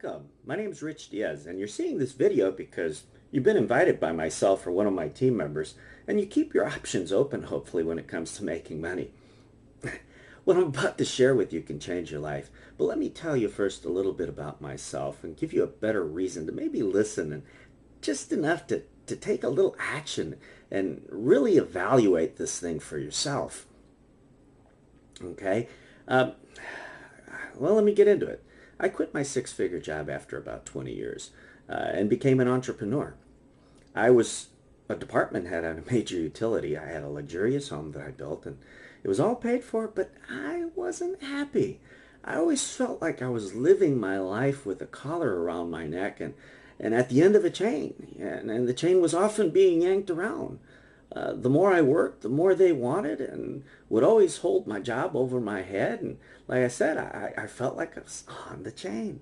Welcome. My name is Rich Diaz, and you're seeing this video because you've been invited by myself or one of my team members, and you keep your options open, hopefully, when it comes to making money. What I'm about to share with you can change your life, but let me tell you first a little bit about myself and give you a better reason to maybe listen and just enough to take a little action and really evaluate this thing for yourself. Okay? Um, well, let me get into it. I quit my six-figure job after about 20 years and became an entrepreneur. I was a department head at a major utility. I had a luxurious home that I built, and it was all paid for, but I wasn't happy. I always felt like I was living my life with a collar around my neck and at the end of a chain, and the chain was often being yanked around. The more I worked, the more they wanted and would always hold my job over my head. And like I said, I felt like I was on the chain.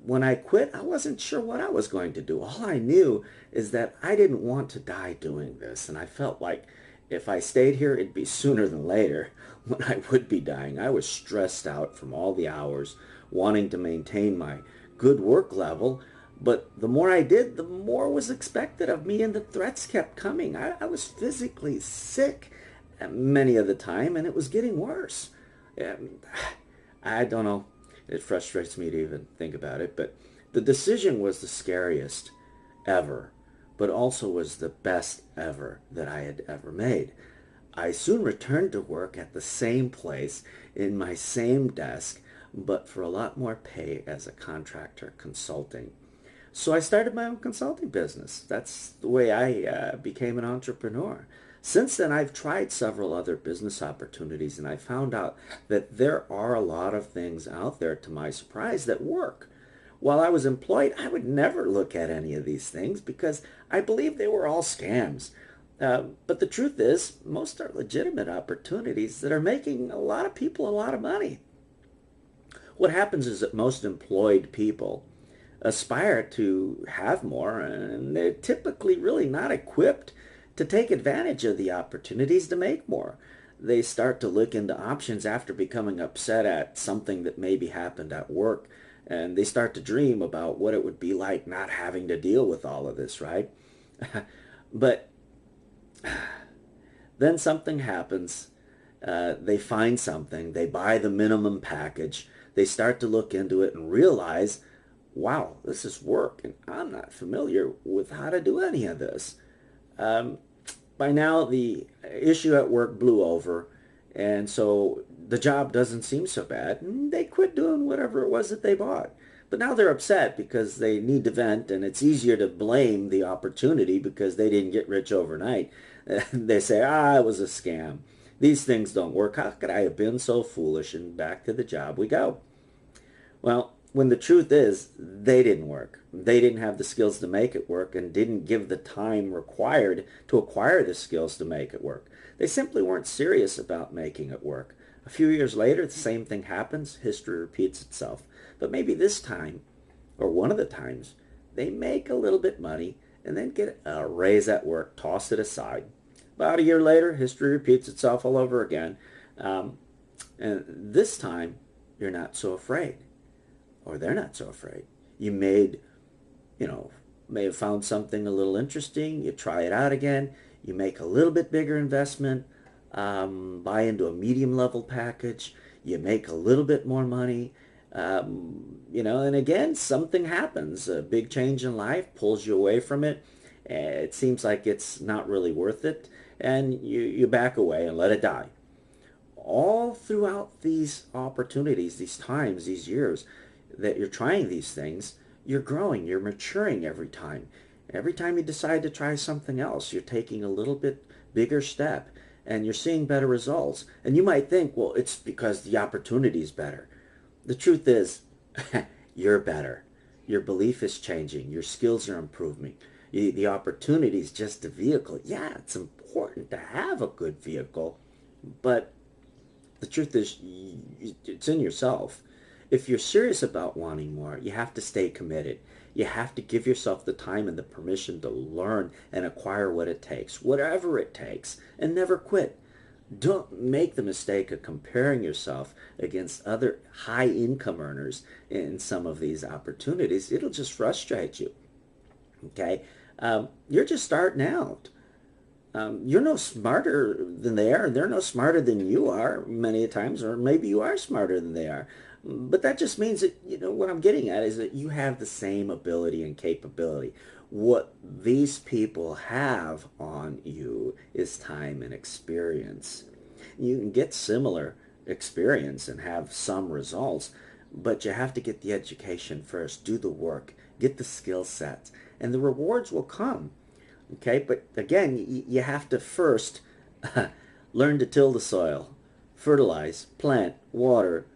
When I quit, I wasn't sure what I was going to do. All I knew is that I didn't want to die doing this. And I felt like if I stayed here, it'd be sooner than later when I would be dying. I was stressed out from all the hours, wanting to maintain my good work level. But the more I did, the more was expected of me, and the threats kept coming. I was physically sick many of the time, and it was getting worse. Um, I don't know. It frustrates me to even think about it, but the decision was the scariest ever, but also was the best ever that I had ever made. I soon returned to work at the same place in my same desk, but for a lot more pay as a contractor consulting. So I started my own consulting business. That's the way I became an entrepreneur. Since then, I've tried several other business opportunities, and I found out that there are a lot of things out there, to my surprise, that work. While I was employed, I would never look at any of these things because I believed they were all scams. But the truth is, most are legitimate opportunities that are making a lot of people a lot of money. What happens is that most employed people aspire to have more, and they're typically really not equipped to take advantage of the opportunities to make more. They start to look into options after becoming upset at something that maybe happened at work, and they start to dream about what it would be like not having to deal with all of this, right? But then something happens. They find something, they buy the minimum package, they start to look into it and realize, wow, this is work, and I'm not familiar with how to do any of this. Um, by now, the issue at work blew over, and so the job doesn't seem so bad, and they quit doing whatever it was that they bought. But now they're upset because they need to vent, and it's easier to blame the opportunity because they didn't get rich overnight. They say, it was a scam. These things don't work. How could I have been so foolish? And back to the job we go. Well, when the truth is, they didn't work. They didn't have the skills to make it work and didn't give the time required to acquire the skills to make it work. They simply weren't serious about making it work. A few years later, the same thing happens. History repeats itself. But maybe this time, or one of the times, they make a little bit money and then get a raise at work, toss it aside. About a year later, history repeats itself all over again. Um, and this time, you're not so afraid, or they're not so afraid. You you know, may have found something a little interesting. You try it out again. You make a little bit bigger investment, buy into a medium level package. You make a little bit more money. And again, something happens. A big change in life pulls you away from it. It seems like it's not really worth it. And you back away and let it die. All throughout these opportunities, these times, these years that you're trying these things, you're growing, you're maturing every time. Every time you decide to try something else, you're taking a little bit bigger step and you're seeing better results. And you might think, well, it's because the opportunity is better. The truth is, you're better. Your belief is changing. Your skills are improving. The opportunity is just a vehicle. Yeah, it's important to have a good vehicle, but the truth is, it's in yourself. If you're serious about wanting more, you have to stay committed. You have to give yourself the time and the permission to learn and acquire what it takes, whatever it takes, and never quit. Don't make the mistake of comparing yourself against other high income earners in some of these opportunities. It'll just frustrate you. Okay? You're just starting out. You're no smarter than they are. They're no smarter than you are many times, or maybe you are smarter than they are. But that just means that, what I'm getting at is that you have the same ability and capability. What these people have on you is time and experience. You can get similar experience and have some results, but you have to get the education first, do the work, get the skill sets, and the rewards will come. Okay, but again, you have to first learn to till the soil, fertilize, plant, water,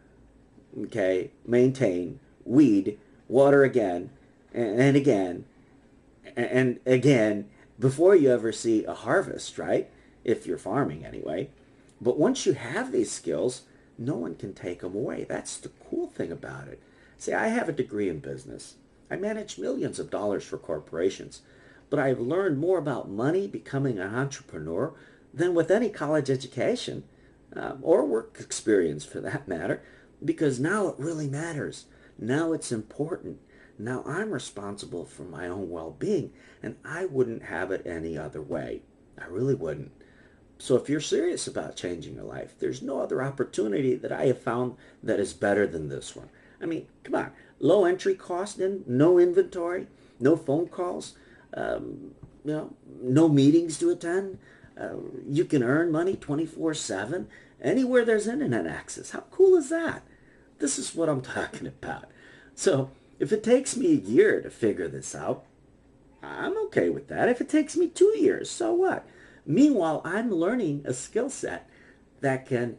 okay, maintain, weed, water again, and again, and again, before you ever see a harvest, right? If you're farming anyway. But once you have these skills, no one can take them away. That's the cool thing about it. See, I have a degree in business. I manage millions of dollars for corporations. But I've learned more about money becoming an entrepreneur than with any college education, or work experience for that matter, because now it really matters. Now it's important. Now I'm responsible for my own well-being, and I wouldn't have it any other way. I really wouldn't. So if you're serious about changing your life, there's no other opportunity that I have found that is better than this one. I mean, come on. Low entry cost, and no inventory, no phone calls, no meetings to attend. You can earn money 24/7 anywhere there's internet access. How cool is that? This is what I'm talking about. So if it takes me a year to figure this out, I'm okay with that. If it takes me 2 years, so what? Meanwhile, I'm learning a skill set that can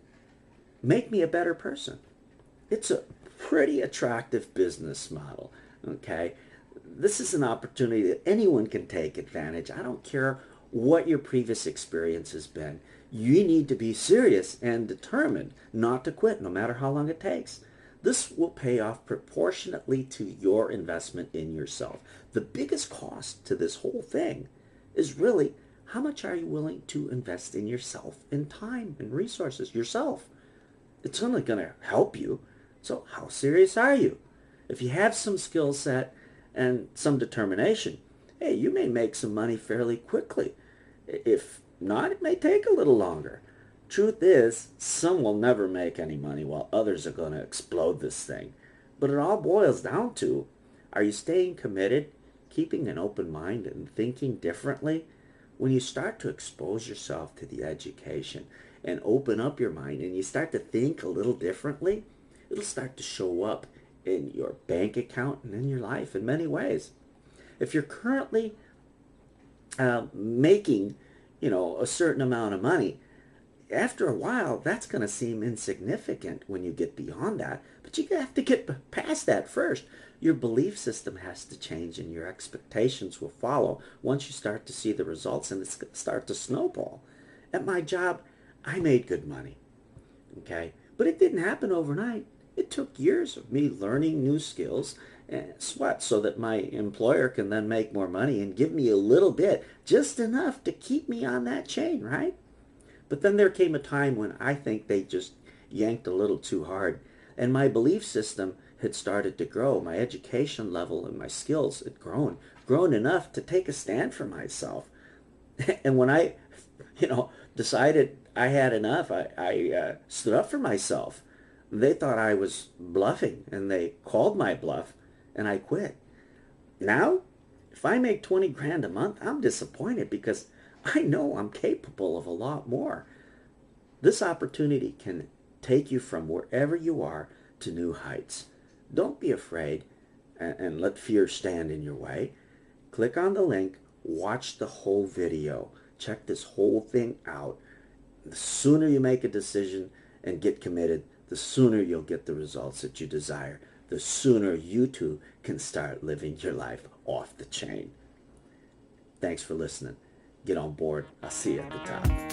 make me a better person. It's a pretty attractive business model, okay? This is an opportunity that anyone can take advantage. I don't care what your previous experience has been. You need to be serious and determined not to quit, no matter how long it takes. This will pay off proportionately to your investment in yourself. The biggest cost to this whole thing is really, how much are you willing to invest in yourself, in time and resources, yourself? It's only going to help you. So how serious are you? If you have some skill set and some determination, hey, you may make some money fairly quickly. If not, it may take a little longer. Truth is, some will never make any money while others are going to explode this thing. But it all boils down to, are you staying committed, keeping an open mind, and thinking differently? When you start to expose yourself to the education and open up your mind and you start to think a little differently, it'll start to show up in your bank account and in your life in many ways. If you're currently making, a certain amount of money, after a while, that's going to seem insignificant when you get beyond that. But you have to get past that first. Your belief system has to change and your expectations will follow once you start to see the results, and it's going to start to snowball. At my job, I made good money, okay? But it didn't happen overnight. It took years of me learning new skills and sweat so that my employer can then make more money and give me a little bit, just enough to keep me on that chain, right? But then there came a time when I think they just yanked a little too hard, and my belief system had started to grow. My education level and my skills had grown enough to take a stand for myself. And when I, decided I had enough, I stood up for myself. They thought I was bluffing, and they called my bluff, and I quit. Now, if I make 20 grand a month, I'm disappointed because I know I'm capable of a lot more. This opportunity can take you from wherever you are to new heights. Don't be afraid and let fear stand in your way. Click on the link, watch the whole video, check this whole thing out. The sooner you make a decision and get committed, the sooner you'll get the results that you desire. The sooner you too can start living your life off the chain. Thanks for listening. Get on board. I'll see you at the top.